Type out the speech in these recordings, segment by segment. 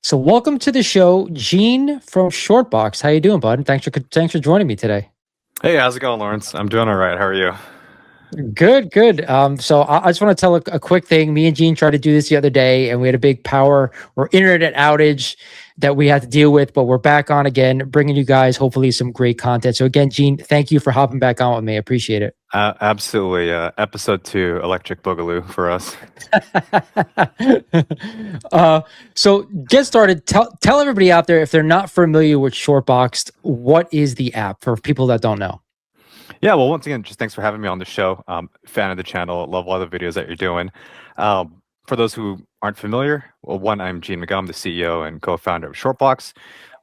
So welcome to the show, Gene from Shortboxed. How you doing, bud? Thanks for joining me today. Hey, how's it going, Lawrence? I'm doing all right. How are you? Good, good. So I just want to tell a quick thing. Me and Gene tried to do this the other day, and we had a big power or internet outage that we had to deal with. But we're back on again, bringing you guys hopefully some great content. So again, Gene, thank you for hopping back on with me. I appreciate it. Absolutely. Episode 2, Electric Boogaloo for us. uh, so get started. Tell everybody out there if they're not familiar with Shortboxed, what is the app for people that don't know? Yeah, well, once again, just thanks for having me on the show. Fan of the channel, love all the videos that you're doing. For those who aren't familiar, well, one, I'm Gene Miguel. I'm the CEO and co-founder of Shortbox.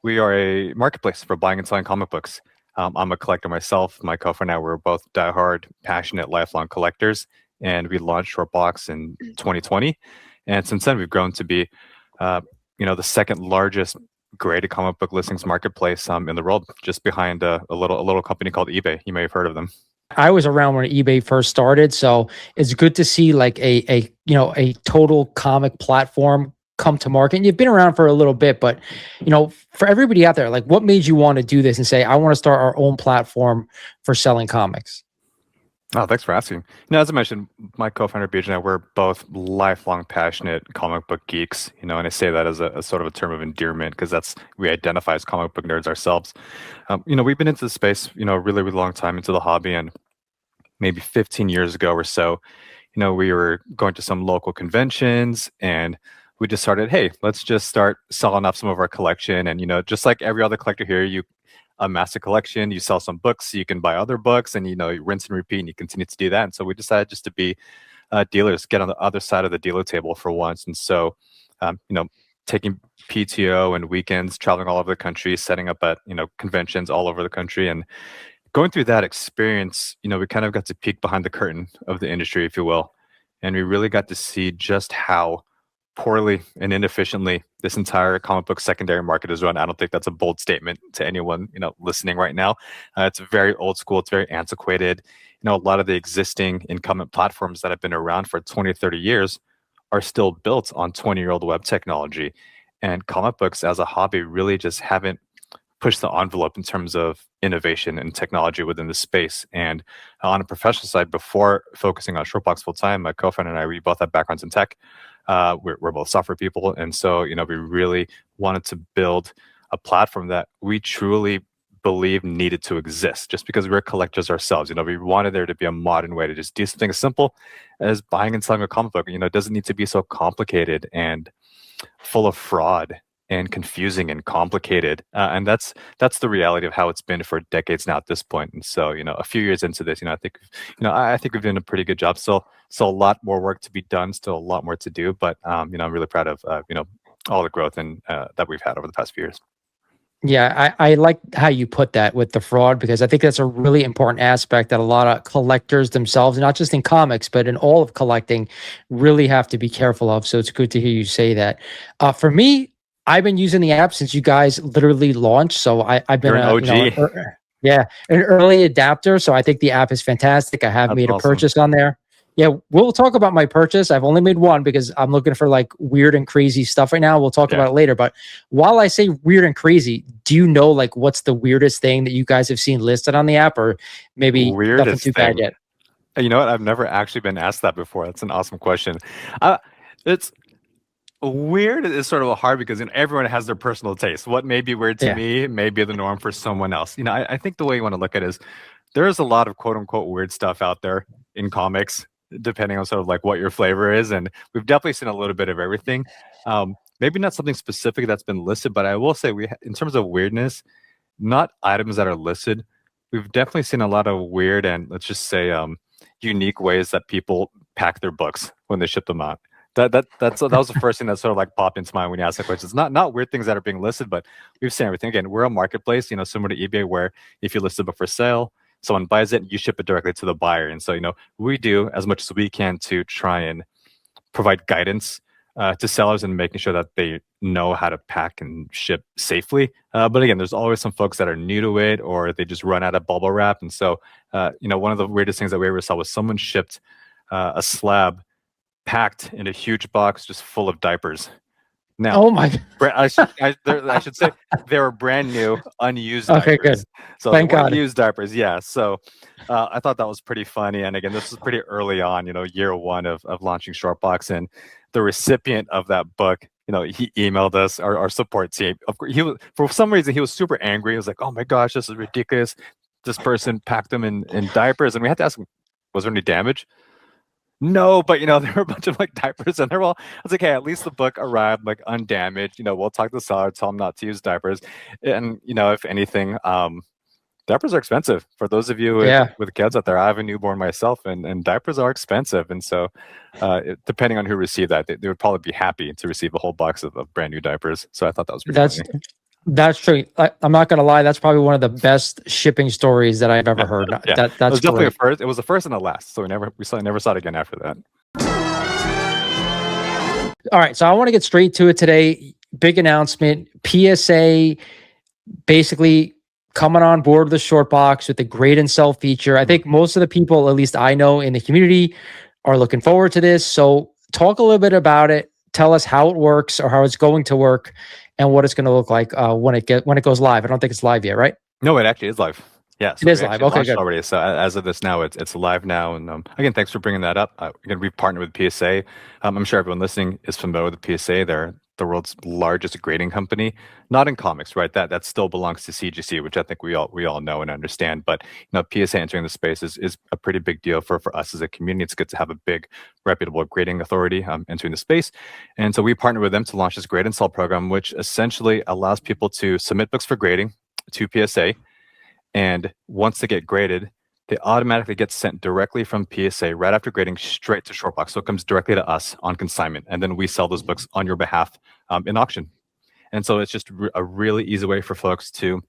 We are a marketplace for buying and selling comic books. I'm a collector myself. My co-founder and I were both diehard, passionate, lifelong collectors, and we launched Shortbox in 2020. And since then, we've grown to be, the second largest graded comic book listings marketplace in the world, just behind a little company called eBay. You may have heard of them. I was around when eBay first started, so it's good to see like a total comic platform come to market. And you've been around for a little bit, but for everybody out there, like what made you want to do this and say, I want to start our own platform for selling comics? Oh, thanks for asking. As I mentioned, my co-founder BJ and I, we're both lifelong passionate comic book geeks. And I say that as a sort of a term of endearment because we identify as comic book nerds ourselves. We've been into the space, a really, really long time into the hobby, and maybe 15 years ago or so, we were going to some local conventions and we decided, hey, let's just start selling off some of our collection. And, just like every other collector here, you amass a collection, you sell some books, you can buy other books, and, you rinse and repeat, and you continue to do that. And so we decided just to be dealers, get on the other side of the dealer table for once. And so, taking PTO and weekends, traveling all over the country, setting up at, conventions all over the country. And going through that experience, we kind of got to peek behind the curtain of the industry, if you will. And we really got to see just how poorly and inefficiently this entire comic book secondary market is run. I don't think that's a bold statement to anyone, listening right now. It's very old school. It's very antiquated. A lot of the existing incumbent platforms that have been around for 20, 30 years are still built on 20-year-old web technology. And comic books as a hobby really just haven't push the envelope in terms of innovation and technology within the space. And on a professional side, before focusing on Shortbox full time, my co-founder and I, we both have backgrounds in tech. We're both software people, and so we really wanted to build a platform that we truly believe needed to exist. Just because we're collectors ourselves, we wanted there to be a modern way to just do something as simple as buying and selling a comic book. It doesn't need to be so complicated and full of fraud and confusing and complicated, and that's the reality of how it's been for decades now at this point. And so, a few years into this, I think we've done a pretty good job. Still a lot more work to be done, still a lot more to do, but I'm really proud of all the growth and that we've had over the past few years. Yeah, I like how you put that with the fraud, because I think that's a really important aspect that a lot of collectors themselves, not just in comics, but in all of collecting, really have to be careful of. So it's good to hear you say that. For me, I've been using the app since you guys literally launched. So I've been You're an OG. yeah, an early adapter. So I think the app is fantastic. I have That's made a awesome. purchase on there. Yeah, we'll talk about my purchase. I've only made one because I'm looking for like weird and crazy stuff right now. We'll talk Yeah. about it later. But while I say weird and crazy, do you know like what's the weirdest thing that you guys have seen listed on the app, or maybe nothing Weirdest too bad thing. yet? You know what? I've never actually been asked that before. That's an awesome question. It's weird is sort of hard because everyone has their personal taste. What may be weird to Yeah. me may be the norm for someone else. I think the way you want to look at it is there is a lot of quote unquote weird stuff out there in comics, depending on sort of like what your flavor is. And we've definitely seen a little bit of everything. Maybe not something specific that's been listed, but I will say in terms of weirdness, not items that are listed, we've definitely seen a lot of weird and let's just say unique ways that people pack their books when they ship them out. That was the first thing that sort of like popped into mind when you asked the question. It's not weird things that are being listed, but we've seen everything. Again, we're a marketplace, similar to eBay, where if you list a book for sale, someone buys it, you ship it directly to the buyer. And so, we do as much as we can to try and provide guidance to sellers and making sure that they know how to pack and ship safely. But again, there's always some folks that are new to it or they just run out of bubble wrap. And so, one of the weirdest things that we ever saw was someone shipped a slab packed in a huge box just full of diapers. Now, Oh my. I should say they were brand new, unused Okay, good. diapers. So they Thank weren't God. used diapers. Yeah. So I thought that was pretty funny. And again, this was pretty early on, year one of launching Shortbox. And the recipient of that book, he emailed us, our support team. Of course, for some reason, he was super angry. He was like, oh my gosh, this is ridiculous. This person packed them in diapers. And we had to ask him, was there any damage? No, but there were a bunch of like diapers in there. Well, I was like, hey, at least the book arrived like undamaged. We'll talk to the seller, tell them not to use diapers. And if anything, diapers are expensive. For those of you Yeah. with kids out there, I have a newborn myself, and diapers are expensive. And so, depending on who received that, they would probably be happy to receive a whole box of brand new diapers. So I thought that was pretty That's funny. that's true. I'm not gonna lie. That's probably one of the best shipping stories that I've ever heard. Yeah, it That's was definitely a great. first. It was the first and the last. So never saw it again after that. All right, so I want to get straight to it today. Big announcement. PSA basically coming on board with the short box with the grade and sell feature. I think most of the people, at least I know in the community, are looking forward to this. So talk a little bit about it. Tell us how it works or how it's going to work and what it's going to look like when it goes live. I don't think it's live yet, right? No, it actually is live. Yeah, It so is we live. actually Okay, launched good. already. So as of this now, it's live now. And again, thanks for bringing that up. Again, we've partnered with PSA. I'm sure everyone listening is familiar with the PSA. They're the world's largest grading company, not in comics, right? That still belongs to CGC, which I think we all know and understand. But PSA entering the space is a pretty big deal for us as a community. It's good to have a big, reputable grading authority entering the space. And so we partnered with them to launch this grade and sell program, which essentially allows people to submit books for grading to PSA. And once they get graded, they automatically get sent directly from PSA right after grading straight to Shortbox. So it comes directly to us on consignment. And then we sell those books on your behalf in auction. And so it's just a really easy way for folks to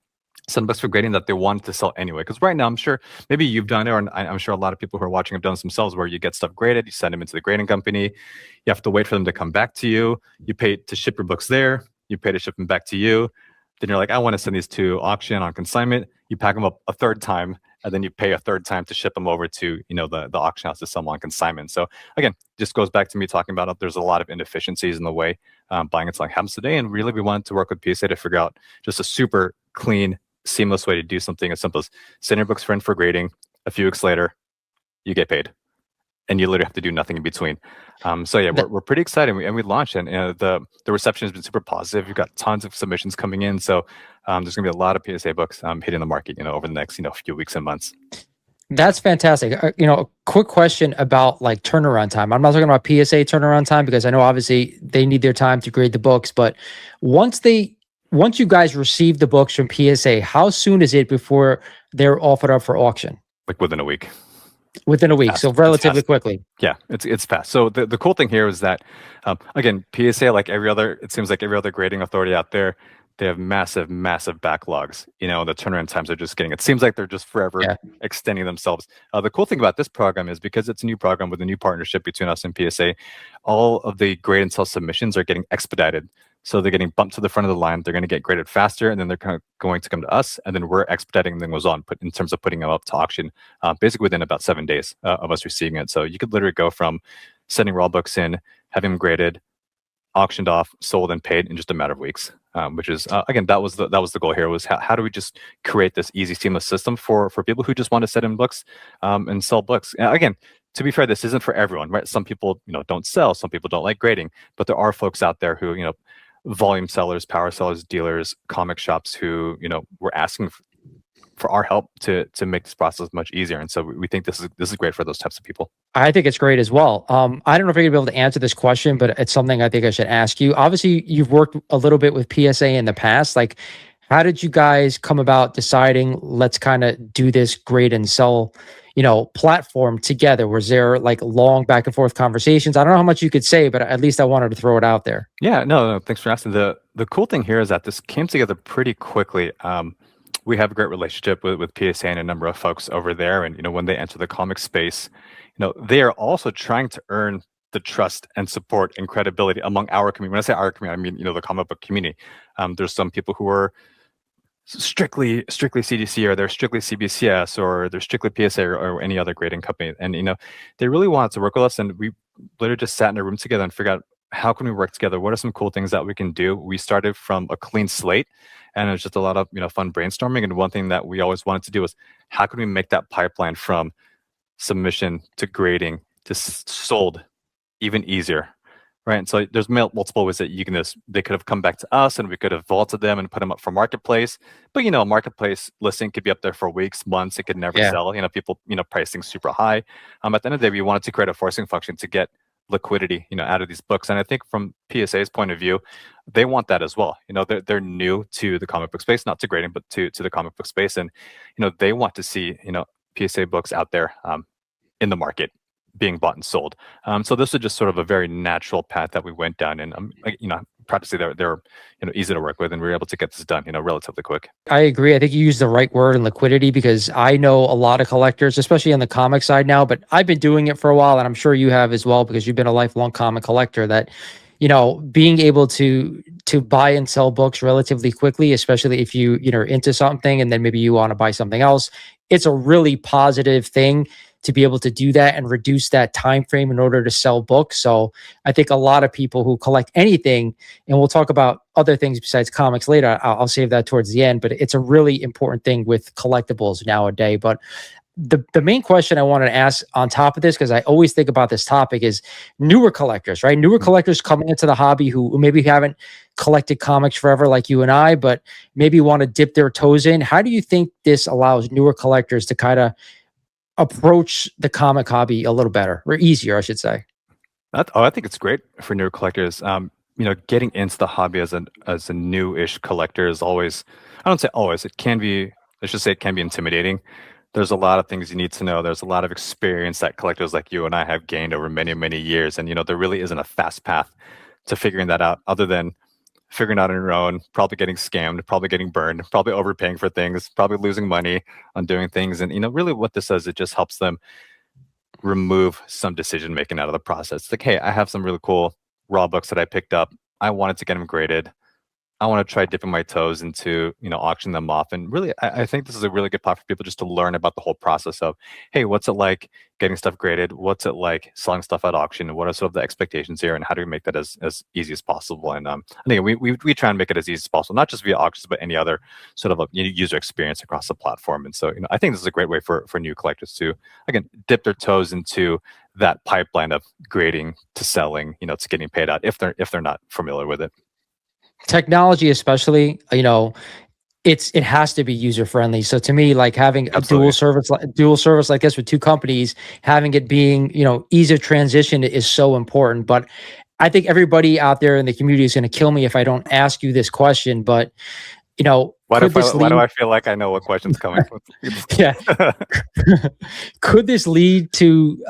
send books for grading that they wanted to sell anyway. Because right now, I'm sure maybe you've done it, or I'm sure a lot of people who are watching have done this themselves, where you get stuff graded, you send them into the grading company, you have to wait for them to come back to you, you pay to ship your books there, you pay to ship them back to you. Then you're like, I want to send these to auction on consignment. You pack them up a third time, and then you pay a third time to ship them over to the auction house to sell them on consignment. So again, just goes back to me talking about there's a lot of inefficiencies in the way buying and selling happens today. And really, we wanted to work with PSA to figure out just a super clean, seamless way to do something as simple as send your books for grading. A few weeks later, you get paid, and you literally have to do nothing in between. So yeah, we're pretty excited, and we launched, and the reception has been super positive. We've got tons of submissions coming in, so there's gonna be a lot of PSA books hitting the market, over the next few weeks and months. That's fantastic. A quick question about like turnaround time. I'm not talking about PSA turnaround time because I know obviously they need their time to grade the books, but once you guys receive the books from PSA, how soon is it before they're offered up for auction? Like within a week. Within a week, Fast. so It's relatively fast. quickly. Yeah, it's fast. So the cool thing here is that, again, PSA, like it seems like every other grading authority out there, they have massive, massive backlogs. The turnaround times are just it seems like they're just forever Yeah. extending themselves. The cool thing about this program is because it's a new program with a new partnership between us and PSA, all of the grade and sell submissions are getting expedited. So they're getting bumped to the front of the line. They're going to get graded faster, and then they're going to come to us, and then we're expediting them goes on in terms of putting them up to auction, basically within about 7 days of us receiving it. So you could literally go from sending raw books in, having them graded, auctioned off, sold, and paid in just a matter of weeks. Which is again, that was the goal here, was how do we just create this easy, seamless system for people who just want to send in books and sell books. Again, to be fair, this isn't for everyone, right? Some people don't sell, some people don't like grading, but there are folks out there who volume sellers, power sellers, dealers, comic shops who were asking for our help to make this process much easier. And so we think this is great for those types of people. I think it's great as well. I don't know if you're gonna be able to answer this question, but it's something I think I should ask you. Obviously, you've worked a little bit with PSA in the past. Like, how did you guys come about deciding let's kind of do this grade and sell, platform together? Was there like long back and forth conversations? I don't know how much you could say, but at least I wanted to throw it out there. Yeah, no, thanks for asking. The cool thing here is that this came together pretty quickly. We have a great relationship with PSA and a number of folks over there, and when they enter the comic space, they are also trying to earn the trust and support and credibility among our community. When I say our community, I mean the comic book community. There's some people who are strictly CDC, or they're strictly CBCS, or they're strictly PSA, or any other grading company, and they really wanted to work with us, and we literally just sat in a room together and figured out how can we work together? What are some cool things that we can do? We started from a clean slate, and it was just a lot of fun brainstorming. And one thing that we always wanted to do was how can we make that pipeline from submission to grading to sold even easier, right? And so there's multiple ways that you can just, they could have come back to us and we could have vaulted them and put them up for marketplace. But a marketplace listing could be up there for weeks, months. It could never Yeah. sell. People pricing super high. At the end of the day, we wanted to create a forcing function to get liquidity out of these books. And I think from PSA's point of view, they want that as well. They're new to the comic book space, not to grading, but to the comic book space. And they want to see PSA books out there in the market being bought and sold. So this was just sort of a very natural path that we went down, and I'm proud to say they're easy to work with, and we were able to get this done relatively quick. I agree. I think you used the right word in liquidity, because I know a lot of collectors, especially on the comic side now, but I've been doing it for a while, and I'm sure you have as well, because you've been a lifelong comic collector, that being able to buy and sell books relatively quickly, especially if you're into something and then maybe you want to buy something else, it's a really positive thing to be able to do that and reduce that time frame in order to sell books. So I think a lot of people who collect anything, and we'll talk about other things besides comics later, I'll save that towards the end, but it's a really important thing with collectibles nowadays. But the main question I wanted to ask on top of this, because I always think about this topic, is newer collectors, right? Newer collectors coming into the hobby who maybe haven't collected comics forever like you and I, but maybe want to dip their toes in. How do you think this allows newer collectors to kind of approach the comic hobby a little better, or easier, I should say? I think it's great for newer collectors. Getting into the hobby as a new-ish collector is always, I don't say always, it can be, let's just say it can be intimidating. There's a lot of things you need to know. There's a lot of experience that collectors like you and I have gained over many, many years. And, there really isn't a fast path to figuring that out, other than figuring out on your own, probably getting scammed, probably getting burned, probably overpaying for things, probably losing money on doing things. And, really what this does, it just helps them remove some decision making out of the process. It's like, hey, I have some really cool raw books that I picked up. I wanted to get them graded. I want to try dipping my toes into, auctioning them off. And really, I think this is a really good part for people just to learn about the whole process of, hey, what's it like getting stuff graded? What's it like selling stuff at auction? What are sort of the expectations here? And how do we make that as easy as possible? And I think we try and make it as easy as possible, not just via auctions, but any other sort of a user experience across the platform. And so, I think this is a great way for new collectors to, again, dip their toes into that pipeline of grading to selling, to getting paid out if they're not familiar with it. Technology, especially, it has to be user friendly. So to me, like having a Absolutely. dual service like this with two companies, having it being, ease of transition is so important. But I think everybody out there in the community is going to kill me if I don't ask you this question. But Why could this do lead? I feel like I know what question's coming? Yeah, could this lead to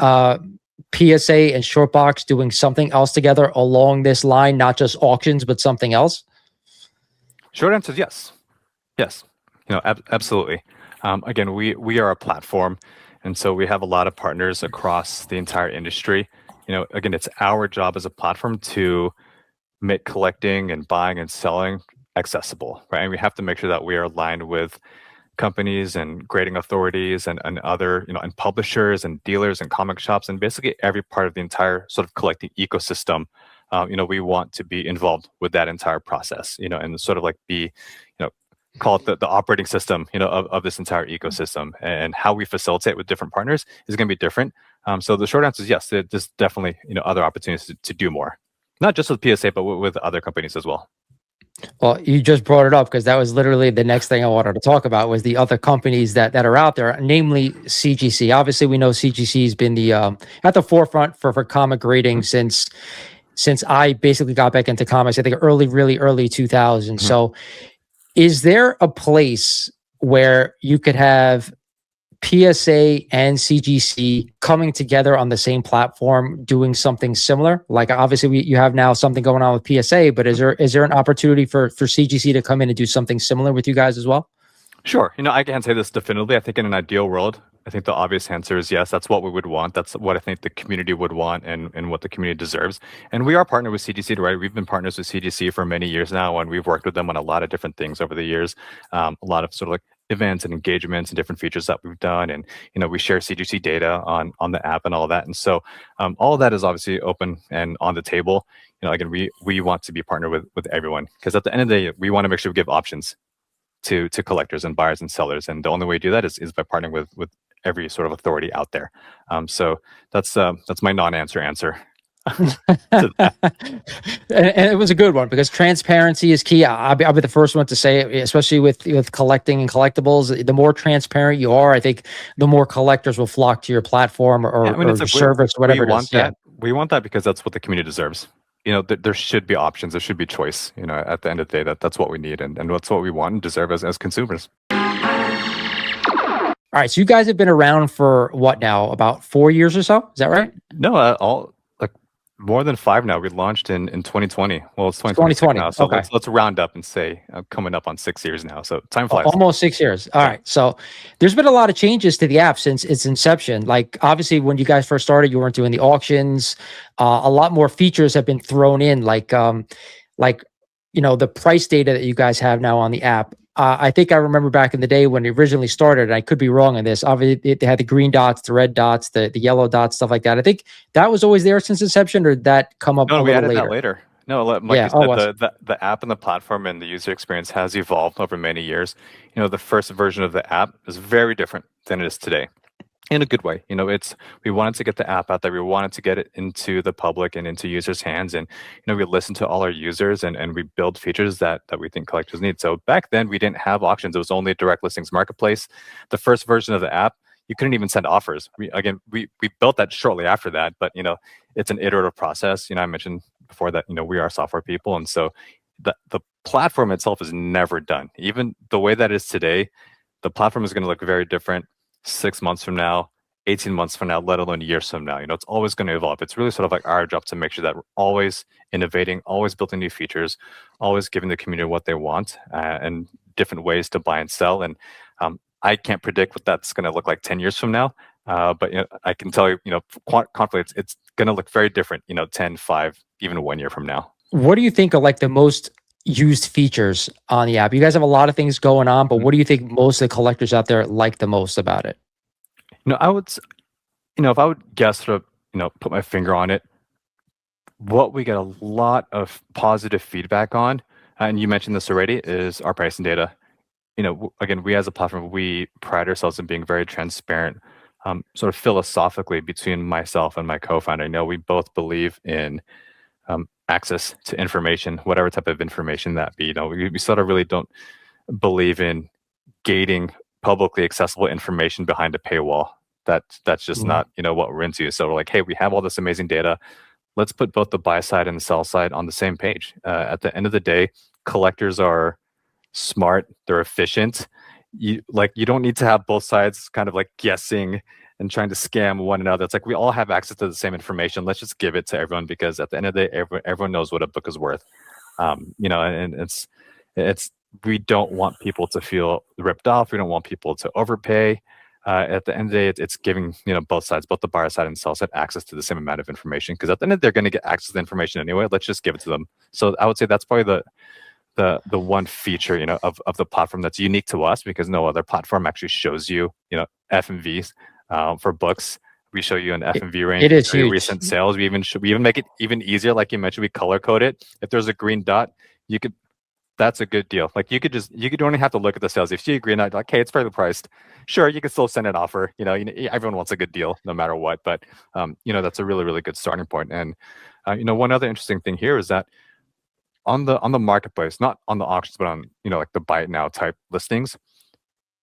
PSA and Shortbox doing something else together along this line, not just auctions, but something else? Short answer is yes. Yes, absolutely. Again, we are a platform, and so we have a lot of partners across the entire industry. Again, it's our job as a platform to make collecting and buying and selling accessible, right? And we have to make sure that we are aligned with companies and grading authorities and other, and publishers and dealers and comic shops and basically every part of the entire sort of collecting ecosystem. We want to be involved with that entire process, and sort of like be, call it the operating system, of this entire ecosystem. And how we facilitate with different partners is going to be different. So the short answer is yes, there's definitely, other opportunities to do more, not just with PSA, but with other companies as well. Well, you just brought it up, because that was literally the next thing I wanted to talk about, was the other companies that are out there, namely CGC. Obviously, we know CGC has been the at the forefront for comic grading since I basically got back into comics. I think really early 2000s. Mhm. So, is there a place where you could have PSA and CGC coming together on the same platform, doing something similar? Like, obviously, you have now something going on with PSA, but is there an opportunity for CGC to come in and do something similar with you guys as well? Sure. I can't say this definitively. I think in an ideal world, I think the obvious answer is yes. That's what we would want. That's what I think the community would want, and what the community deserves. And we are partnered with CGC, right? We've been partners with CGC for many years now, and we've worked with them on a lot of different things over the years. A lot of sort of like events and engagements and different features that we've done. And, we share CGC data on the app and all that. And so all of that is obviously open and on the table. again, we want to be partnered with everyone, because at the end of the day, we want to make sure we give options to collectors and buyers and sellers, and the only way to do that is by partnering with every sort of authority out there. So that's my non-answer answer to that. And it was a good one because transparency is key. I'll be the first one to say it, especially with collecting and collectibles. The more transparent you are, I think the more collectors will flock to your platform Yeah, I mean, or it's like service, whatever we it is. want that. We want that because that's what the community deserves. There should be options. There should be choice. At the end of the day, that's what we need, and that's what we want and deserve as consumers. All right, so you guys have been around for what now? About 4 years or so? Is that right? No, all like more than 5 now. We launched in 2020. Well, it's 2026 2020. now, so Okay. let's round up and say coming up on 6 years now. So time flies. Almost 6 years. All right. So there's been a lot of changes to the app since its inception. Like obviously when you guys first started, you weren't doing the auctions. A lot more features have been thrown in, like the price data that you guys have now on the app. I think I remember back in the day when it originally started, and I could be wrong on this. Obviously, they had the green dots, the red dots, the yellow dots, stuff like that. I think that was always there since inception, or did that come up No, a we little added that later? later. No, like you Yeah. Oh, said, the app and the platform and the user experience has evolved over many years. The first version of the app is very different than it is today, in a good way. We wanted to get the app out there. We wanted to get it into the public and into users' hands. And, we listen to all our users and we build features that we think collectors need. So back then we didn't have auctions. It was only a direct listings marketplace. The first version of the app, you couldn't even send offers. We built that shortly after that, but, it's an iterative process. I mentioned before that, we are software people. And so the platform itself is never done. Even the way that it is today, the platform is going to look very different 6 months from now, 18 months from now, let alone years from now. It's always going to evolve. It's really sort of like our job to make sure that we're always innovating, always building new features, always giving the community what they want, and different ways to buy and sell. And I can't predict what that's going to look like 10 years from now. But I can tell you, confidently, it's going to look very different, 10, 5, even 1 year from now. What do you think are like the most used features on the app? You guys have a lot of things going on, but what do you think most of the collectors out there like the most about it? I would, if I would guess, sort of, put my finger on it, what we get a lot of positive feedback on, and you mentioned this already, is our pricing data. Again, we as a platform, we pride ourselves in being very transparent, sort of philosophically, between myself and my co-founder. We both believe in access to information, whatever type of information that be. We sort of really don't believe in gating publicly accessible information behind a paywall. That's just not what we're into. So we're like, hey, we have all this amazing data. Let's put both the buy side and the sell side on the same page. At the end of the day, collectors are smart. They're efficient. You don't need to have both sides kind of like guessing and trying to scam one another. It's like we all have access to the same information. Let's just give it to everyone, because at the end of the day, everyone knows what a book is worth. And it's we don't want people to feel ripped off. We don't want people to overpay. At the end of the day, it's giving both sides, both the buyer side and sell side, access to the same amount of information. Because at the end of the day, they're going to get access to the information anyway. Let's just give it to them. So I would say that's probably the one feature of the platform that's unique to us, because no other platform actually shows you FMVs for books. We show you an FMV range. It is huge. Recent sales. We even make it even easier. Like you mentioned, we color code it. If there's a green dot, that's a good deal. Like you could only have to look at the sales. If you see a green dot, like, hey, it's fairly priced. Sure, you can still send an offer. Everyone wants a good deal no matter what. But that's a really, really good starting point. And one other interesting thing here is that on the marketplace, not on the auctions, but on like the buy it now type listings,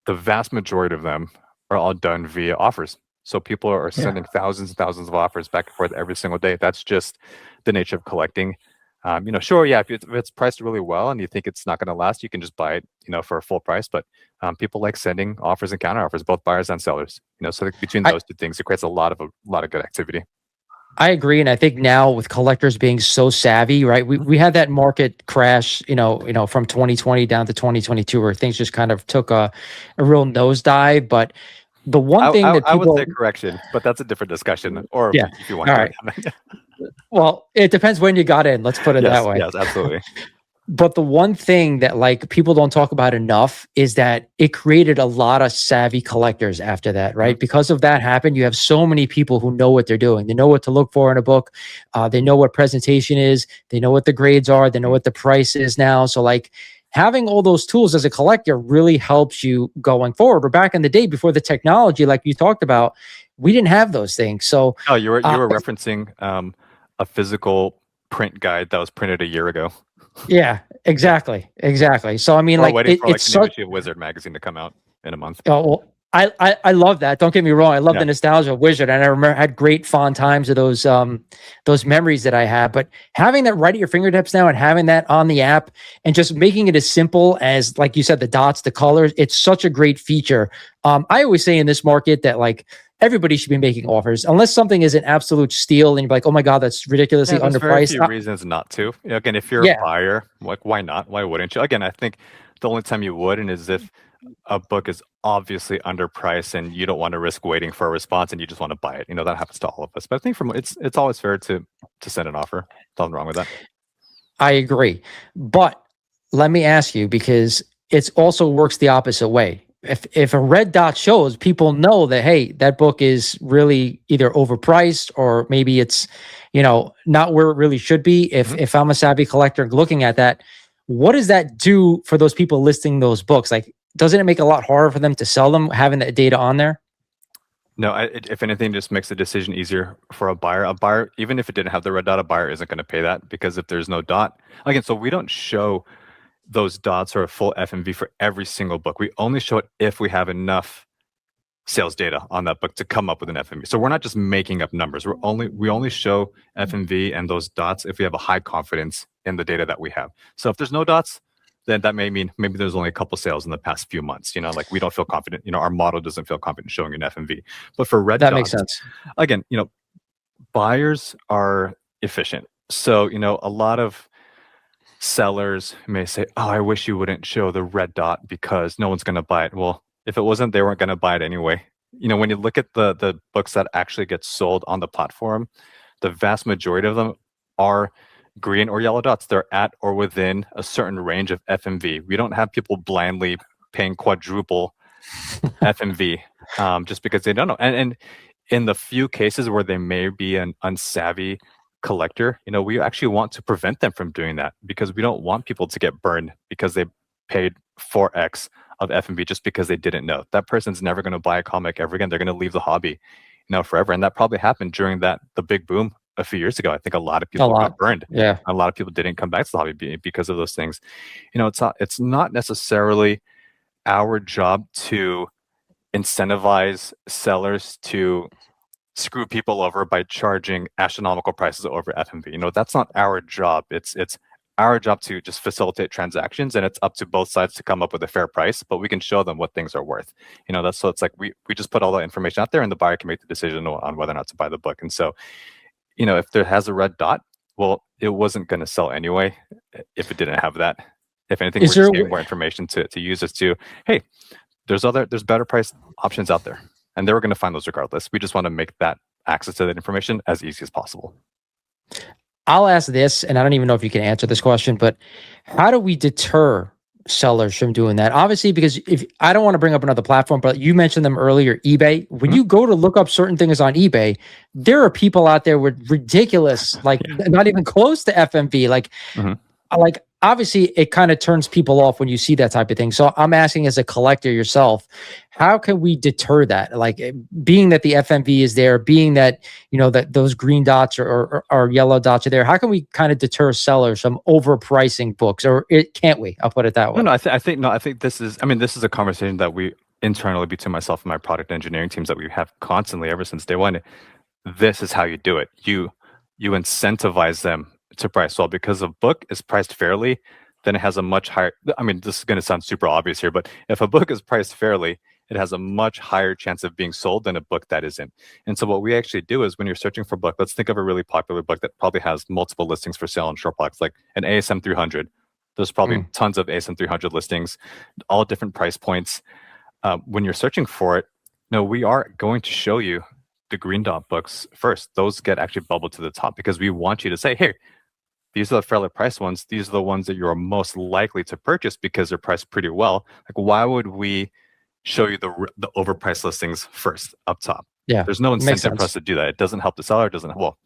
the vast majority of them are all done via offers. So people are sending thousands and thousands of offers back and forth every single day. That's just the nature of collecting. Sure, yeah, if it's priced really well and you think it's not going to last, you can just buy it, for a full price. But people like sending offers and counter offers, both buyers and sellers. So between those two things, it creates a lot of good activity. I agree, and I think now with collectors being so savvy, right? We had that market crash, from 2020 down to 2022, where things just kind of took a real nosedive. But the one thing that I would say correction, but that's a different discussion. Or if you want all to. Right. Well, it depends when you got in. Let's put it that way. Yes, absolutely. But the one thing that like people don't talk about enough is that it created a lot of savvy collectors after that, Mhm. right? Because of that happened, you have so many people who know what they're doing. They know what to look for in a book. They know what presentation is. They know what the grades are. They know what the price is now. So like having all those tools as a collector really helps you going forward. Or back in the day before the technology, like you talked about, we didn't have those things. So Oh, you were uh, you were referencing a physical print guide that was printed a year ago. yeah, Yeah. exactly. So I mean, Or like waiting for like it's the new such. issue of Wizard magazine to come out in a month. Oh, well, I love that. Don't get me wrong. I love Yeah. the nostalgia of Wizard, and I remember had great fond times of those memories that I have. But having that right at your fingertips now, and having that on the app, and just making it as simple as, like you said, the dots, the colors, it's such a great feature. I always say in this market that like everybody should be making offers, unless something is an absolute steal, and you're like, oh my god, that's ridiculously Yeah, there's very underpriced. few reasons not to. You know, again, if you're a Yeah, buyer, like why not? Why wouldn't you? Again, I think the only time you wouldn't is if a book is obviously underpriced and you don't want to risk waiting for a response and you just want to buy it. You know, that happens to all of us. But I think from it's always fair to send an offer. Nothing wrong with that. I agree. But let me ask you, because it also works the opposite way. If a red dot shows, people know that hey, that book is really either overpriced or maybe it's, not where it really should be. If Mhm. if I'm a savvy collector looking at that, what does that do for those people listing those books? Like, doesn't it make it a lot harder for them to sell them having that data on there? No, if anything, just makes the decision easier for a buyer. A buyer, even if it didn't have the red dot, a buyer isn't going to pay that because if there's no dot, again, so we don't show those dots or a full FMV for every single book. We only show it if we have enough sales data on that book to come up with an FMV. So we're not just making up numbers. We only show FMV and those dots if we have a high confidence in the data that we have. So if there's no dots, then that may mean maybe there's only a couple sales in the past few months. You know, like we don't feel confident. You know, our model doesn't feel confident showing an FMV. But for red That makes dots, sense. again, buyers are efficient. So, a lot of sellers may say, "Oh, I wish you wouldn't show the red dot because no one's going to buy it." Well, if it wasn't, they weren't going to buy it anyway. When you look at the books that actually get sold on the platform, the vast majority of them are green or yellow dots. They're at or within a certain range of FMV. We don't have people blindly paying quadruple FMV just because they don't know. And in the few cases where they may be an unsavvy collector, we actually want to prevent them from doing that because we don't want people to get burned because they paid 4x of FMV just because they didn't know. That person's never going to buy a comic ever again. They're going to leave the hobby, forever. And that probably happened during the big boom a few years ago. I think a lot of A people lot. got burned. Yeah. A lot of people didn't come back to the hobby because of those things. It's not necessarily our job to incentivize sellers to screw people over by charging astronomical prices over FMV. That's not our job. It's our job to just facilitate transactions, and it's up to both sides to come up with a fair price. But we can show them what things are worth. That's so it's like we just put all that information out there, and the buyer can make the decision on whether or not to buy the book. And so, if there has a red dot, well, it wasn't going to sell anyway if it didn't have that. If anything, Is we're there? just getting more information to use as to, hey, there's better price options out there, and they were going to find those regardless. We just want to make that access to that information as easy as possible. I'll ask this, and I don't even know if you can answer this question, but how do we deter sellers from doing that? Obviously, because if I don't want to bring up another platform, but you mentioned them earlier, eBay. When Mhm. you go to look up certain things on eBay, there are people out there with ridiculous, like Yeah. not even close to FMV. Mhm. Like obviously it kind of turns people off when you see that type of thing. So I'm asking as a collector yourself, how can we deter that? Like being that the FMV is there, being that, that those green dots or yellow dots are there, how can we kind of deter sellers from overpricing books can't we? I'll put it that No, way. no, I think no, I think this is. I mean, this is a conversation that we internally between myself and my product engineering teams that we have constantly ever since day one. This is how you do it. You incentivize them to price well because a book is priced fairly, then it has a much higher. I mean, this is going to sound super obvious here, but if a book is priced fairly, it has a much higher chance of being sold than a book that isn't. And so, what we actually do is when you're searching for a book, let's think of a really popular book that probably has multiple listings for sale on Shortboxed, like an ASM 300. There's probably Mm. tons of ASM 300 listings, all different price points. When you're searching for it, no, we are going to show you the green dot books first. Those get actually bubbled to the top because we want you to say, hey, these are the fairly priced ones. These are the ones that you're most likely to purchase because they're priced pretty well. Like, why would we show you the overpriced listings first up top? Yeah, There's no makes incentive for us sense. to do that. It doesn't help the seller. It doesn't, well,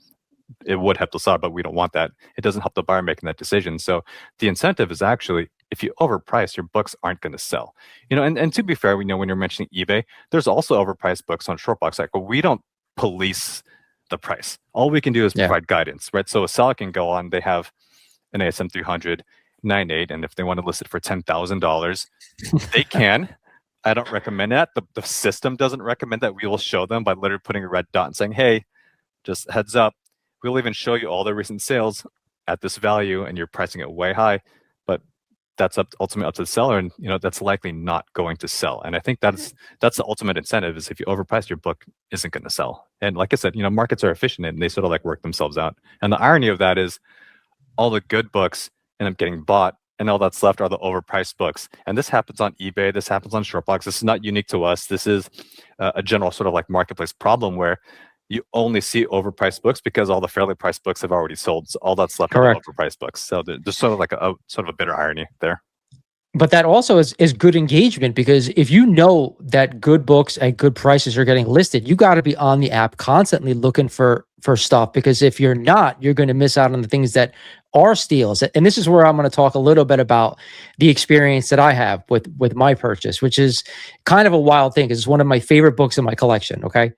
it would help the seller, but we don't want that. It doesn't help the buyer making that decision. So the incentive is actually, if you overprice, your books aren't going to sell. And to be fair, we know when you're mentioning eBay, there's also overpriced books on Shortboxed. Like, but we don't police the price. All we can do is Yeah. provide guidance, right? So a seller can go on, they have an ASM 300, 9.8, and if they want to list it for $10,000, they can. I don't recommend that. The system doesn't recommend that. We will show them by literally putting a red dot and saying, hey, just heads up, we'll even show you all the recent sales at this value and you're pricing it way high, but that's ultimately up to the seller, and that's likely not going to sell. And I think that's the ultimate incentive, is if you overprice, your book isn't going to sell. And like I said, markets are efficient and they sort of like work themselves out. And the irony of that is all the good books end up getting bought, and all that's left are the overpriced books. And this happens on eBay. This happens on Shortboxed. This is not unique to us. This is a general sort of like marketplace problem where you only see overpriced books because all the fairly priced books have already sold. So all that's left are the overpriced books. So there's sort of like a bitter irony there. But that also is good engagement, because if you know that good books at good prices are getting listed, you got to be on the app constantly looking for stuff, because if you're not, you're going to miss out on the things that are steals. And this is where I'm going to talk a little bit about the experience that I have with my purchase, which is kind of a wild thing, because it's one of my favorite books in my collection. Okay.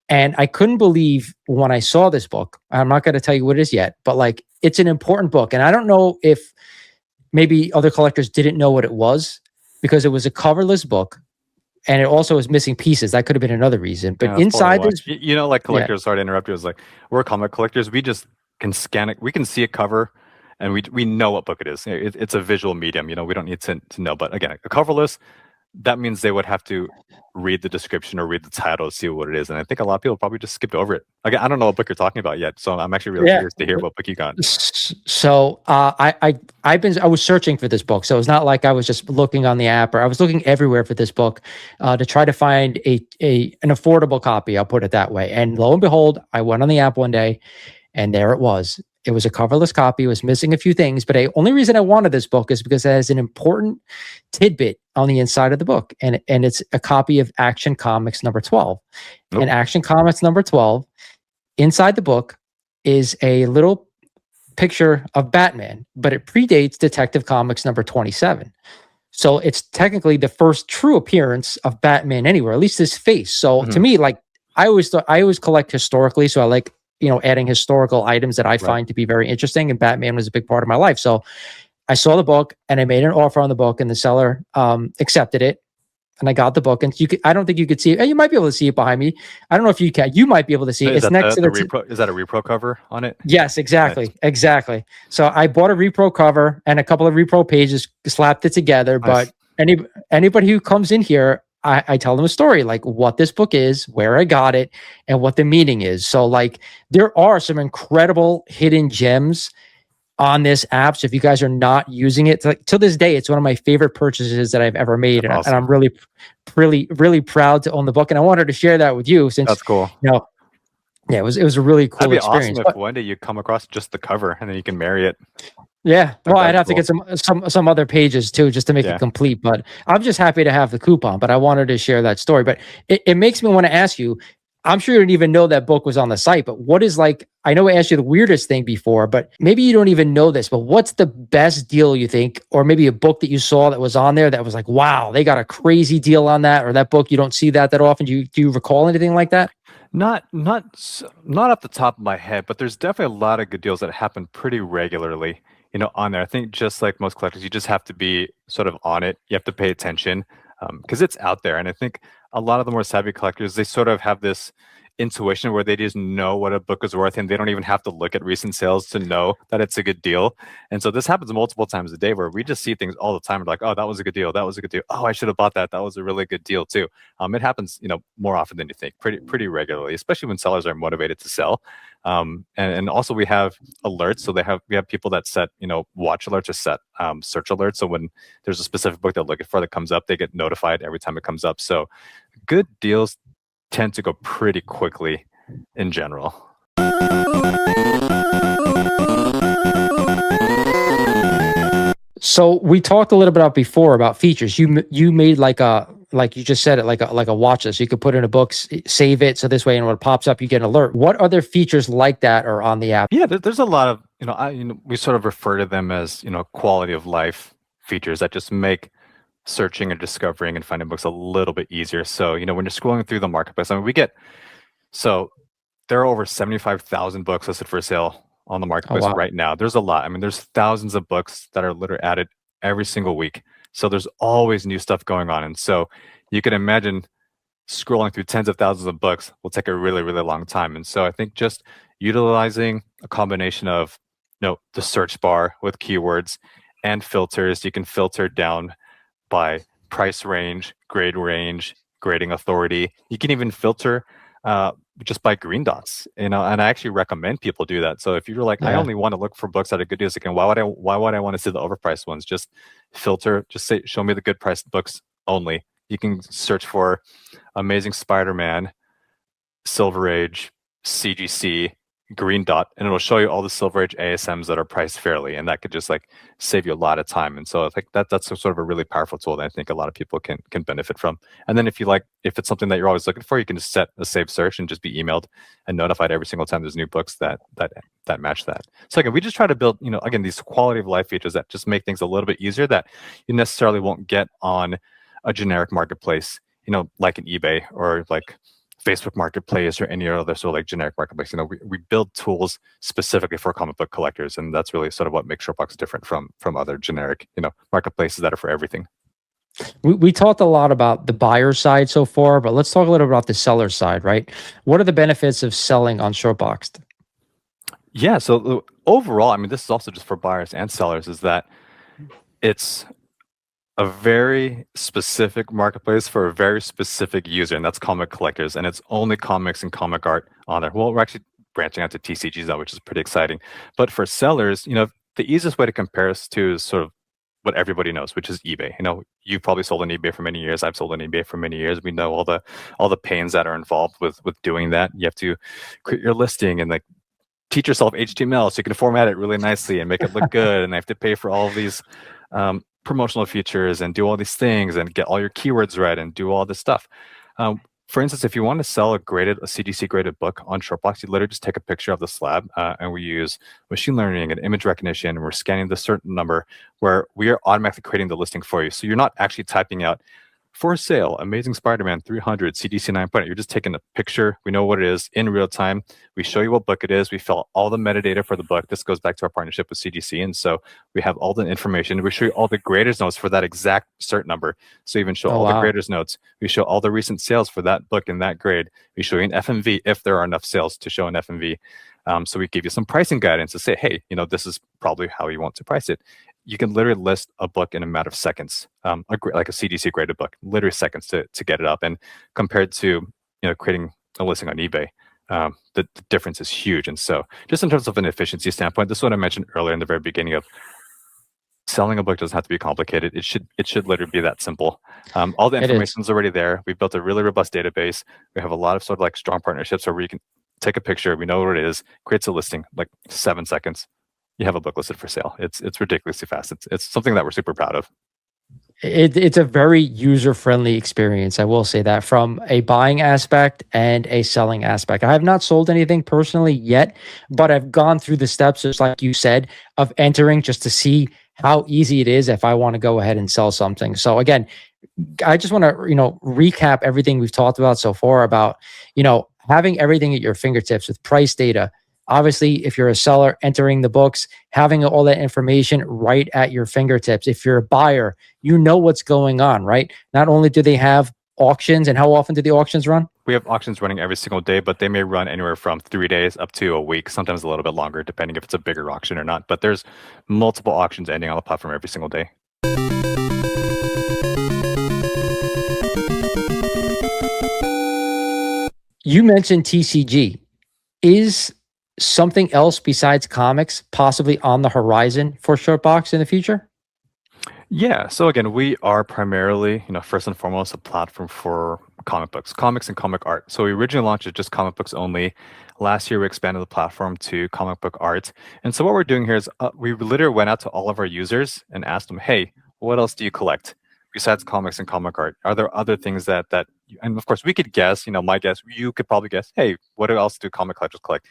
And I couldn't believe when I saw this book. I'm not going to tell you what it is yet, but like, it's an important book. And I don't know if maybe other collectors didn't know what it was, because it was a coverless book and it also was missing pieces. That could have been another reason. But inside this, like collectors, sorry to interrupt you, is like, we're comic collectors. We just can scan it. We can see a cover and we know what book it is. It's a visual medium. We don't need to know. But again, a coverless, that means they would have to read the description or read the title to see what it is. And I think a lot of people probably just skipped over it. Again, I don't know what book you're talking about yet, so I'm actually really curious to hear what book you got. So I was searching for this book. So it's not like I was just looking on the app, or I was looking everywhere for this book to try to find an affordable copy. I'll put it that way. And lo and behold, I went on the app one day, and there it was. It was a coverless copy. It was missing a few things, but the only reason I wanted this book is because it has an important tidbit on the inside of the book, and it's a copy of Action Comics number 12. Nope. And Action Comics number 12, inside the book, is a little picture of Batman, but it predates Detective Comics number 27. So it's technically the first true appearance of Batman anywhere, at least his face. So to me, like, I always collect historically, so I like adding historical items that I find to be very interesting, and Batman was a big part of my life. So I saw the book and I made an offer on the book, and the seller accepted it, and I got the book. And I don't think you could see it. You might be able to see it behind me. I don't know if you can. You might be able to see it. It's next to the repro. Is that a repro cover on it? Yes, exactly. Nice. Exactly. So I bought a repro cover and a couple of repro pages, slapped it together. Nice. But anybody who comes in here, I tell them a story, like what this book is, where I got it, and what the meaning is. So like, there are some incredible hidden gems on this app. So if you guys are not using it, to this day, it's one of my favorite purchases that I've ever made. And, awesome. And I'm really, really, really proud to own the book. And I wanted to share that with you, since that's cool. Yeah, it was a really cool experience. Awesome if one day you come across just the cover and then you can marry it. Yeah, well, I'd have to get some other pages too, just to make it complete. But I'm just happy to have the coupon. But I wanted to share that story. But it makes me want to ask you. I'm sure you didn't even know that book was on the site. But what is, like, I know I asked you the weirdest thing before, but maybe you don't even know this. But what's the best deal you think, or maybe a book that you saw that was on there that was like, wow, they got a crazy deal on that, or that book you don't see that often? Do you recall anything like that? Not off the top of my head, but there's definitely a lot of good deals that happen pretty regularly. On there. I think just like most collectors, you just have to be sort of on it. You have to pay attention because it's out there. And I think a lot of the more savvy collectors, they sort of have this intuition where they just know what a book is worth, and they don't even have to look at recent sales to know that it's a good deal. And so this happens multiple times a day where we just see things all the time. We're like, oh, that was a good deal. That was a good deal. Oh, I should have bought that. That was a really good deal too. It happens, more often than you think, pretty regularly, especially when sellers are motivated to sell. And also we have alerts. So we have people that set, watch alerts or set search alerts. So when there's a specific book they're looking for that comes up, they get notified every time it comes up. So good deals tend to go pretty quickly in general. So we talked a little bit about before about features. You made like you just said it, like a watch list. You could put in a book, save it, so this way, and when it pops up, you get an alert. What other features like that are on the app? Yeah, there's a lot of, we sort of refer to them as, quality of life features that just make searching and discovering and finding books a little bit easier. So, when you're scrolling through the marketplace, I mean, so there are over 75,000 books listed for sale on the Oh marketplace wow, right now. There's a lot. I mean, there's thousands of books that are literally added every single week. So there's always new stuff going on. And so you can imagine scrolling through tens of thousands of books will take a really, really long time. And so I think just utilizing a combination of, the search bar with keywords and filters, you can filter down by price range, grade range, grading authority. You can even filter just by green dots, and I actually recommend people do that. So if you're like, I yeah. only want to look for books at a good deals, again, why would I want to see the overpriced ones? Just filter, just say, show me the good priced books only. You can search for Amazing Spider-Man, Silver Age, CGC, Green Dot, and it'll show you all the Silver Age ASMs that are priced fairly, and that could just like save you a lot of time. And so I think that's sort of a really powerful tool that I think a lot of people can benefit from. And then if it's something that you're always looking for, you can just set a saved search and just be emailed and notified every single time there's new books that match that. So again, we just try to build, again, these quality of life features that just make things a little bit easier that you necessarily won't get on a generic marketplace, like an eBay or like Facebook Marketplace or any other sort of like generic marketplace. We build tools specifically for comic book collectors, and that's really sort of what makes Shortboxed different from other generic, marketplaces that are for everything. We talked a lot about the buyer side so far, but let's talk a little about the seller side, right? What are the benefits of selling on Shortboxed? Yeah. So overall, I mean, this is also just for buyers and sellers, is that it's a very specific marketplace for a very specific user, and that's comic collectors, and it's only comics and comic art on there. Well, we're actually branching out to TCGs now, which is pretty exciting. But for sellers, the easiest way to compare us to is sort of what everybody knows, which is eBay. You've probably sold on eBay for many years. I've sold on eBay for many years. We know all the pains that are involved with doing that. You have to create your listing and like teach yourself HTML so you can format it really nicely and make it look good. And I have to pay for all of these promotional features and do all these things and get all your keywords right and do all this stuff. For instance, if you want to sell a CGC graded book on Shortboxed, you literally just take a picture of the slab, and we use machine learning and image recognition, and we're scanning the certain number where we are automatically creating the listing for you. So you're not actually typing out, for sale, Amazing Spider-Man 300, CDC 9.0. You're just taking a picture. We know what it is in real time. We show you what book it is. We fill out all the metadata for the book. This goes back to our partnership with CGC. And so we have all the information. We show you all the graders notes for that exact cert number. So even show all the graders notes. We show all the recent sales for that book in that grade. We show you an FMV if there are enough sales to show an FMV. So we give you some pricing guidance to say, hey, this is probably how you want to price it. You can literally list a book in a matter of seconds, like a CDC graded book, literally seconds to get it up. And compared to creating a listing on eBay, the difference is huge. And so, just in terms of an efficiency standpoint, this is what I mentioned earlier in the very beginning of selling a book doesn't have to be complicated. It should literally be that simple. All the information is already there. We've built a really robust database. We have a lot of sort of like strong partnerships where you can take a picture. We know what it is, creates a listing like 7 seconds. You have a book listed for sale. It's ridiculously fast. It's something that we're super proud of. It's a very user-friendly experience. I will say that from a buying aspect and a selling aspect. I have not sold anything personally yet, but I've gone through the steps, just like you said, of entering just to see how easy it is if I want to go ahead and sell something. So again, I just want to, recap everything we've talked about so far about, having everything at your fingertips with price data. Obviously, if you're a seller, entering the books, having all that information right at your fingertips. If you're a buyer, you know what's going on, right? Not only do they have auctions, and how often do the auctions run? We have auctions running every single day, but they may run anywhere from 3 days up to a week, sometimes a little bit longer, depending if it's a bigger auction or not. But there's multiple auctions ending on the platform every single day. You mentioned TCG. Is something else besides comics possibly on the horizon for Shortbox in the future? Yeah. So again, we are primarily, first and foremost, a platform for comic books, comics and comic art. So we originally launched it just comic books only. Last year, we expanded the platform to comic book art. And so what we're doing here is we literally went out to all of our users and asked them, "Hey, what else do you collect besides comics and comic art? Are there other things and of course, we could guess. My guess, you could probably guess, hey, what else do comic collectors collect?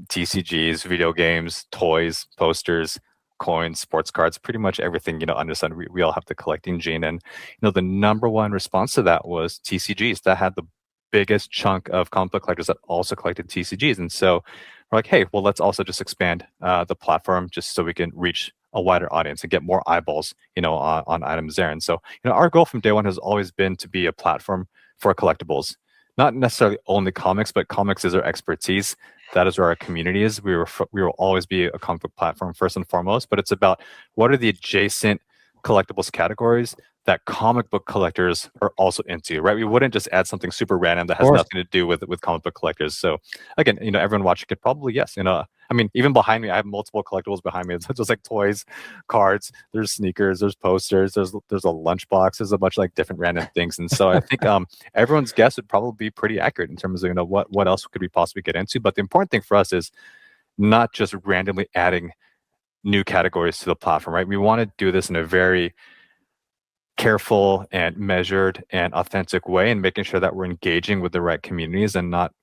TCGs, video games, toys, posters, coins, sports cards, pretty much everything, under the sun. We all have the collecting gene. And, the number one response to that was TCGs. That had the biggest chunk of comic book collectors that also collected TCGs. And so we're like, hey, well, let's also just expand the platform just so we can reach a wider audience and get more eyeballs, on items there. And so, our goal from day one has always been to be a platform for collectibles, not necessarily only comics, but comics is our expertise. That is where our community is. We will always be a comic book platform first and foremost, but it's about what are the adjacent collectibles categories that comic book collectors are also into, right? We wouldn't just add something super random that Of has course. nothing to do with comic book collectors. So again, everyone watching could probably yes, I mean, even behind me, I have multiple collectibles behind me. It's just like toys, cards. There's sneakers. There's posters. There's a lunchbox. There's a bunch of like different random things. And so I think everyone's guess would probably be pretty accurate in terms of what else could we possibly get into. But the important thing for us is not just randomly adding new categories to the platform, right? We want to do this in a very careful and measured and authentic way, and making sure that we're engaging with the right communities and not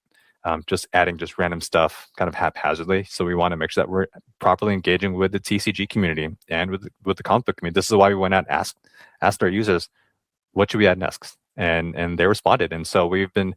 just adding just random stuff kind of haphazardly. So we want to make sure that we're properly engaging with the TCG community and with the comic book community. This is why we went out and asked our users, what should we add next? And they responded. And so we've been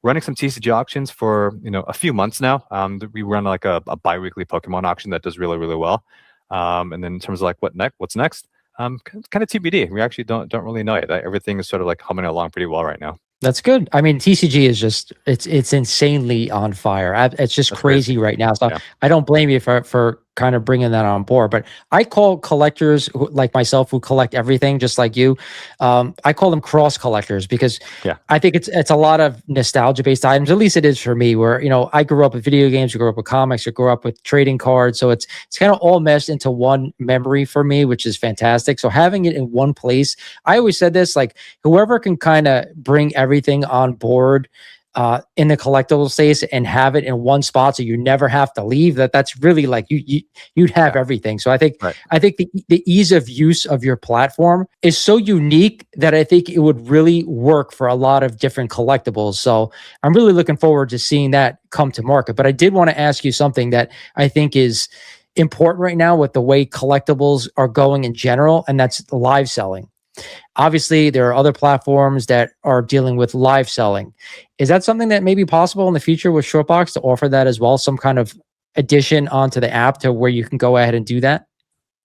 running some TCG auctions for a few months now. We run like a bi-weekly Pokemon auction that does really, really well. And then in terms of like what's next, kind of TBD. We actually don't really know yet. Everything is sort of like humming along pretty well right now. That's good. I mean, TCG is just it's insanely on fire. It's just That's crazy. crazy right now. So Yeah. I don't blame you for kind of bringing that on board. But I call collectors like myself who collect everything, just like you. I call them cross collectors because Yeah. I think it's a lot of nostalgia based items. At least it is for me. Where I grew up with video games, I grew up with comics, I grew up with trading cards. So it's kind of all meshed into one memory for me, which is fantastic. So having it in one place, I always said this like whoever can kind of bring everything on board in the collectible space and have it in one spot so you never have to leave, that's really like you'd have Yeah. everything. So I think Right. the ease of use of your platform is so unique that I think it would really work for a lot of different collectibles. So I'm really looking forward to seeing that come to market. But I did want to ask you something that I think is important right now with the way collectibles are going in general, and that's the live selling. Obviously, there are other platforms that are dealing with live selling. Is that something that may be possible in the future with Shortbox to offer that as well? Some kind of addition onto the app to where you can go ahead and do that?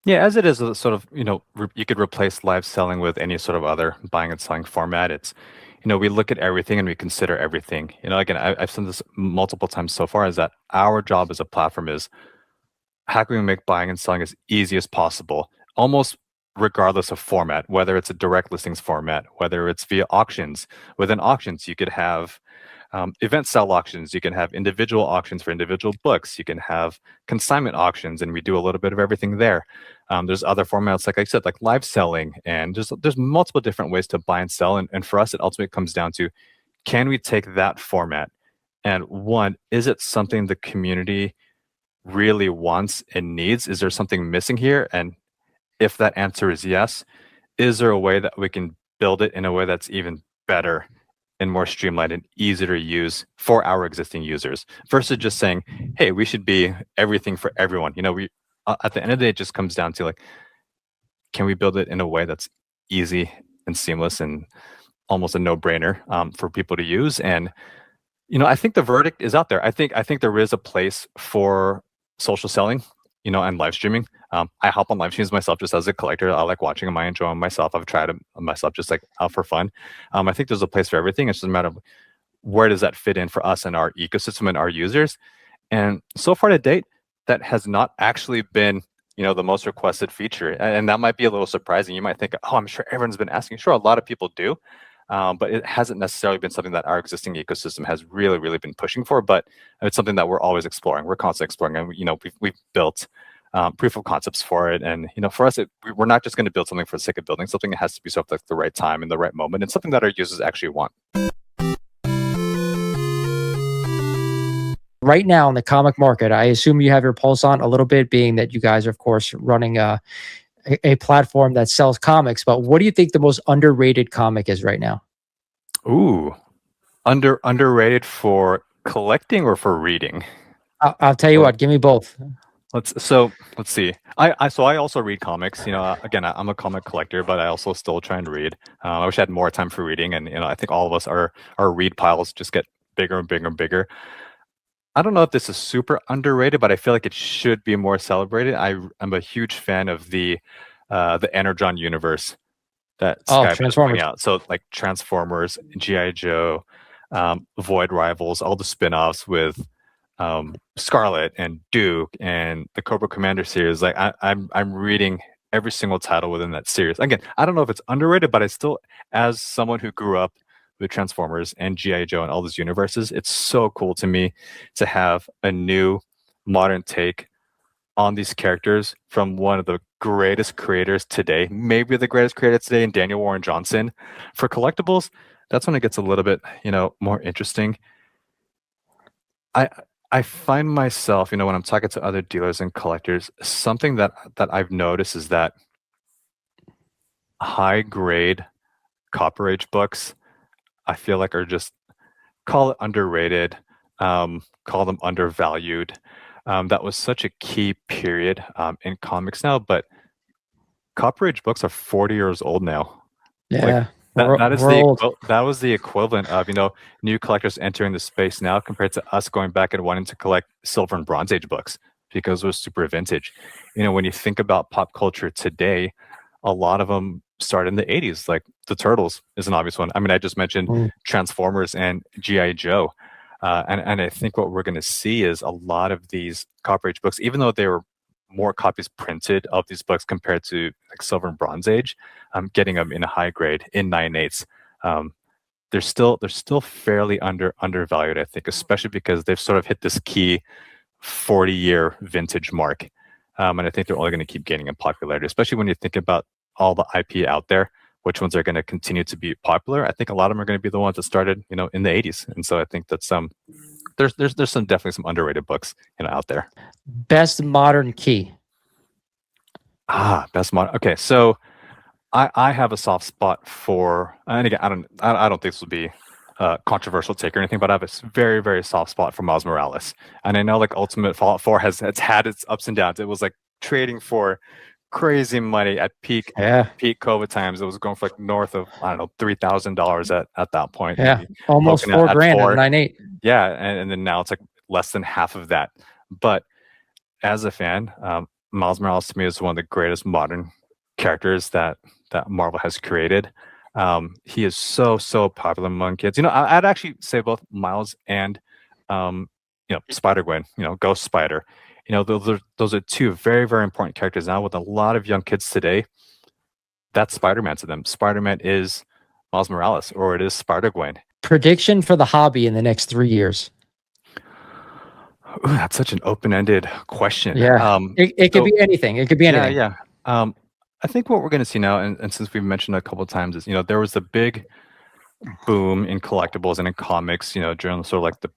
Yeah, as it is a sort of, you could replace live selling with any sort of other buying and selling format. It's, we look at everything and we consider everything. Again, I've said this multiple times so far, is that our job as a platform is how can we make buying and selling as easy as possible, almost regardless of format, whether it's a direct listings format, whether it's via auctions. Within auctions, you could have event style auctions. You can have individual auctions for individual books. You can have consignment auctions, and we do a little bit of everything there. There's other formats, like I said, like live selling, and there's multiple different ways to buy and sell. And for us, it ultimately comes down to, can we take that format and one, is it something the community really wants and needs? Is there something missing here? And if that answer is yes, is there a way that we can build it in a way that's even better and more streamlined and easier to use for our existing users versus just saying, hey, we should be everything for everyone? We at the end of the day, it just comes down to like, can we build it in a way that's easy and seamless and almost a no-brainer for people to use? And I think the verdict is out there. I think there is a place for social selling, and live streaming. I hop on live streams myself just as a collector. I like watching them. I enjoy them myself. I've tried them myself just like out for fun. I think there's a place for everything. It's just a matter of where does that fit in for us and our ecosystem and our users. And so far to date, that has not actually been, the most requested feature. And that might be a little surprising. You might think, oh, I'm sure everyone's been asking. Sure, a lot of people do. But it hasn't necessarily been something that our existing ecosystem has really, really been pushing for. But it's something that we're always exploring. We're constantly exploring, and we've built proof of concepts for it. And for us, we're not just going to build something for the sake of building something. It has to be sort of like the right time and the right moment, and something that our users actually want. Right now in the comic market, I assume you have your pulse on a little bit, being that you guys are, of course, running a platform that sells comics. But what do you think the most underrated comic is right now? Ooh, underrated for collecting or for reading? I'll tell you Well, what, give me both. let's see. I also read comics. Again, I'm a comic collector, but I also still try and read. I wish I had more time for reading, and I think all of us, our read piles just get bigger and bigger and bigger. I don't know if this is super underrated, but I feel like it should be more celebrated. I'm a huge fan of the Energon universe that Oh, Skype is putting Transformers. out. So like Transformers, GI Joe, Void Rivals, all the spin-offs with Scarlet and Duke and the Cobra Commander series. Like I'm reading every single title within that series. Again, I don't know if it's underrated, but I still, as someone who grew up with Transformers and GI Joe and all those universes, it's so cool to me to have a new modern take on these characters from one of the greatest creators today, maybe the greatest creator today, in Daniel Warren Johnson. For collectibles, that's when it gets a little bit, more interesting. I I find myself, when I'm talking to other dealers and collectors, something that I've noticed is that high grade Copper Age books, I feel like are just, call it underrated, call them undervalued. That was such a key period in comics now, but Copper Age books are 40 years old now. Like Yeah, that is we're old. that was the equivalent of, new collectors entering the space now compared to us going back and wanting to collect Silver and Bronze Age books because we're super vintage. When you think about pop culture today, a lot of them started in the 80s, like the Turtles is an obvious one. I mean, I just mentioned Mm. Transformers and GI Joe. And I think what we're going to see is a lot of these Copper Age books, even though they were more copies printed of these books compared to like Silver and Bronze Age, getting them in a high grade in 9/8. Um, they're still fairly undervalued, I think, especially because they've sort of hit this key 40-year vintage mark. And I think they're only going to keep gaining in popularity, especially when you think about all the IP out there, which ones are going to continue to be popular. I think a lot of them are going to be the ones that started, in the 80s. And so I think that there's some definitely some underrated books, out there. Best modern key. Best mod. Okay, so I have a soft spot for, and again, I don't think this will be a controversial take or anything, but I have a very, very soft spot for Miles Morales. And I know like Ultimate Fallout 4 has it's had its ups and downs. It was like trading for crazy money at Yeah, peak COVID times. It was going for like north of, I don't know, $3,000 at that point, yeah, maybe almost poking out four at grand at a four. 9.8. Yeah, and then now it's like less than half of that. But as a fan, Miles Morales to me is one of the greatest modern characters that Marvel has created. He is so popular among kids. I'd actually say both Miles and Spider Gwen. Ghost Spider. Those are two very very important characters now with a lot of young kids today. That's Spider Man to them. Spider Man is Miles Morales, or it is Spider Gwen. Prediction for the hobby in the next 3 years. Ooh, that's such an open-ended question. Yeah, it could So be anything. It could be yeah, anything. yeah. I think what we're going to see now, and since we've mentioned a couple of times, is there was the big boom in collectibles and in comics, during sort of like the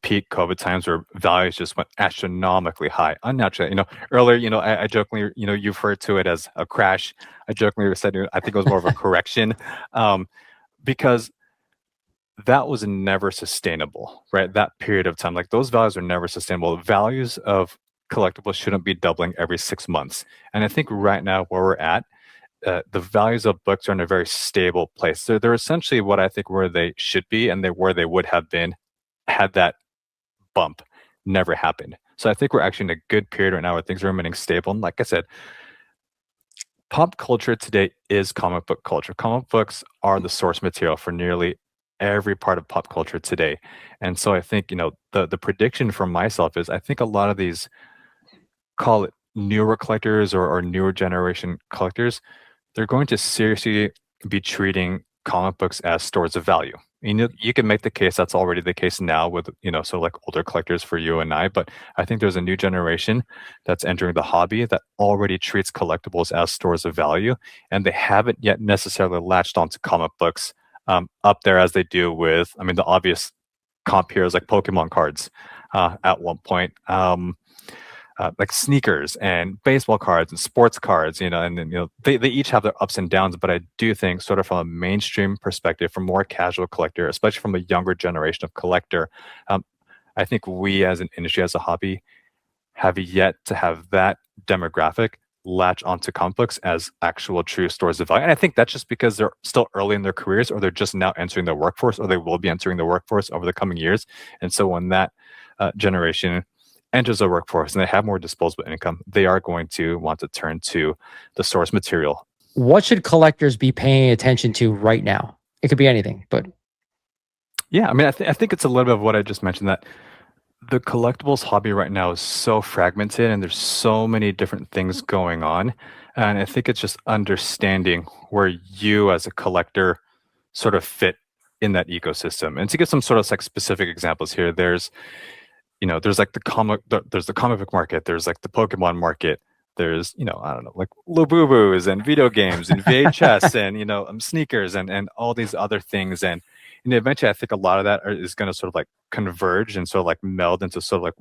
peak COVID times where values just went astronomically high, unnaturally. Earlier, I jokingly, you referred to it as a crash. I jokingly said I think it was more of a correction, because that was never sustainable, right? That period of time, like those values are never sustainable. The values of collectibles shouldn't be doubling every 6 months. And I think right now where we're at, the values of books are in a very stable place. They're essentially what I think where they should be, and they're where they would have been had that bump never happened. So I think we're actually in a good period right now where things are remaining stable. And like I said, pop culture today is comic book culture. Comic books are the source material for nearly every part of pop culture today. And so I think, the prediction for myself is I think a lot of these, call it newer collectors or newer generation collectors, they're going to seriously be treating comic books as stores of value. You can make the case that's already the case now with, so like older collectors for you and I, but I think there's a new generation that's entering the hobby that already treats collectibles as stores of value, and they haven't yet necessarily latched onto comic books up there as they do with, I mean, the obvious comp here is like Pokemon cards at one point. Like sneakers and baseball cards and sports cards, and then, they each have their ups and downs. But I do think, sort of from a mainstream perspective, from more casual collector, especially from a younger generation of collector, I think we as an industry, as a hobby, have yet to have that demographic latch onto comic books as actual true stores of value. And I think that's just because they're still early in their careers, or they're just now entering the workforce, or they will be entering the workforce over the coming years. And so when that generation enters the workforce and they have more disposable income, they are going to want to turn to the source material. What should collectors be paying attention to right now? It could be anything, but yeah, I mean, I think it's a little bit of what I just mentioned, that the collectibles hobby right now is so fragmented and there's so many different things going on. And I think it's just understanding where you as a collector sort of fit in that ecosystem. And to give some sort of like specific examples here, there's like there's the comic book market, there's like the Pokemon market, there's, I don't know, like Labubus and video games and VHS and, sneakers and all these other things. And, eventually I think a lot of that is going to sort of like converge and sort of like meld into sort of like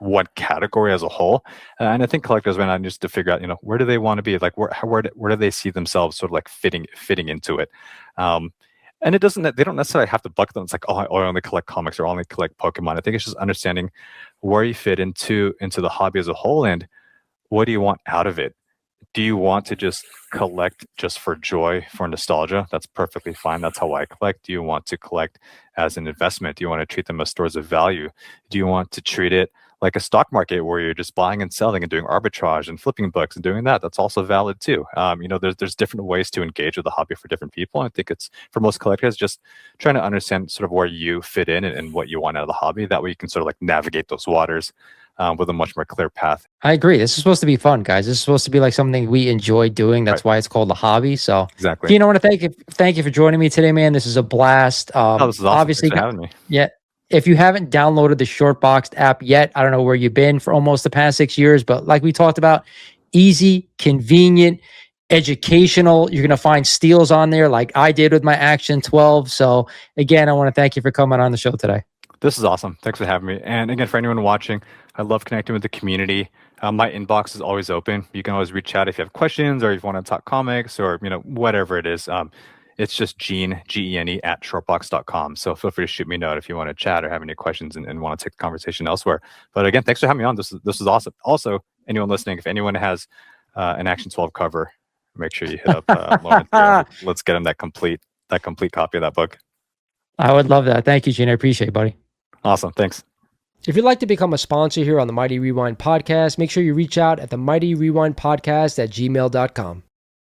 one category as a whole. And I think collectors right now need to figure out, where do they want to be? Like where do they see themselves sort of like fitting into it? And they don't necessarily have to bucket them. It's like, oh, I only collect comics or only collect Pokemon. I think it's just understanding where you fit into the hobby as a whole, and what do you want out of it? Do you want to just collect just for joy, for nostalgia? That's perfectly fine. That's how I collect. Do you want to collect as an investment? Do you want to treat them as stores of value? Do you want to treat it like a stock market where you're just buying and selling and doing arbitrage and flipping books and doing that? That's also valid too. There's different ways to engage with the hobby for different people. I think it's, for most collectors, just trying to understand sort of where you fit in and what you want out of the hobby. That way you can sort of like navigate those waters with a much more clear path. I agree. This is supposed to be fun, guys. This is supposed to be like something we enjoy doing. That's Right. why it's called a hobby. So, Exactly. I want to thank you for joining me today, man. This is a blast. Oh, this is awesome. Obviously, Thanks for having me. yeah. If you haven't downloaded the Shortboxed app yet, I don't know where you've been for almost the past 6 years, but like we talked about, easy, convenient, educational. You're going to find steals on there like I did with my Action 12. So again, I want to thank you for coming on the show today. This is awesome. Thanks for having me. And again, for anyone watching, I love connecting with the community. My inbox is always open. You can always reach out if you have questions, or if you want to talk comics, or whatever it is. It's just Gene, Gene, at shortboxed.com. So feel free to shoot me a note if you want to chat or have any questions and want to take the conversation elsewhere. But again, thanks for having me on. This is awesome. Also, anyone listening, if anyone has an Action 12 cover, make sure you hit up Lawrence there. Let's get him that complete copy of that book. I would love that. Thank you, Gene. I appreciate it, buddy. Awesome. Thanks. If you'd like to become a sponsor here on the Mighty Rewind podcast, make sure you reach out at the Mighty Rewind podcast at gmail.com.